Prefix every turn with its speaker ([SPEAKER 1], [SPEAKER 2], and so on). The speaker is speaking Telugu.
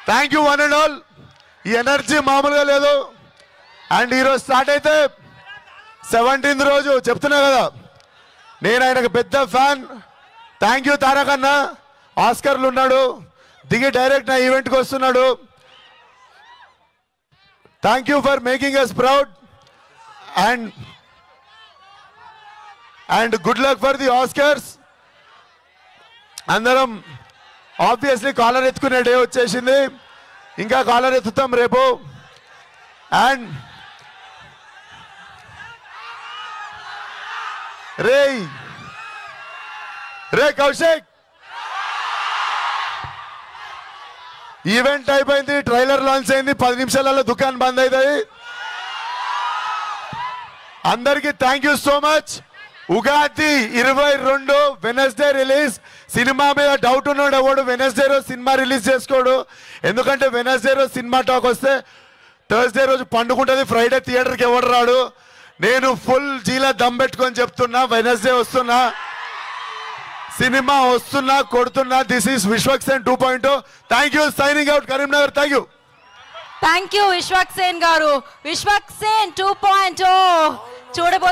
[SPEAKER 1] Thank you one and all. ఈ ఎనర్జీ మామూలుగా లేదు. అండ్ ఈరోజు స్టార్ట్ అయితే 17th రోజు చెప్తున్నా కదా, నేను ఆయనకు పెద్ద ఫ్యాన్. థ్యాంక్ యూ తారక్ అన్న. ఆస్కర్లు ఉన్నాడు, దిగి డైరెక్ట్ నా ఈవెంట్కి వస్తున్నాడు. Thank you for making us proud and good luck for the Oscars. అందరం ఆబ్వియస్లీ కాలర్ ఎత్తుకునే డే వచ్చేసింది, ఇంకా కాలర్ ఎత్తుతాం రేపు. అండ్ రే కౌశిక్, ఈవెంట్ అయిపోయింది, ట్రైలర్ లాంచ్ అయింది, 10 నిమిషాలలో దుకాణం బంద్ అవుతుంది. అందరికీ thank you so much. Ugadi 22 Wednesday release. Cinema మీద డౌట్ ఉన్నాడు ఎవడు వెనస్డే రోజు సినిమా రిలీజ్ చేసుకోడు, ఎందుకంటే వెనస్డే రోజు సినిమా టాక్ వస్తే థర్స్డే రోజు పండుకుంటుంది, ఫ్రైడే థియేటర్కి ఎవడు రాడు. నేను ఫుల్ జీలా దమ్ పెట్టుకొని చెప్తున్నా, వెనస్డే వస్తున్నా, సినిమా వస్తున్నా, కొడుతున్నా. This is Vishwaksen 2.0. Thank you. Signing out, Karimnagar. Thank you.
[SPEAKER 2] Thank you Vishwaksen గారు. విశ్వక్సేన్ 2.0 చూడబో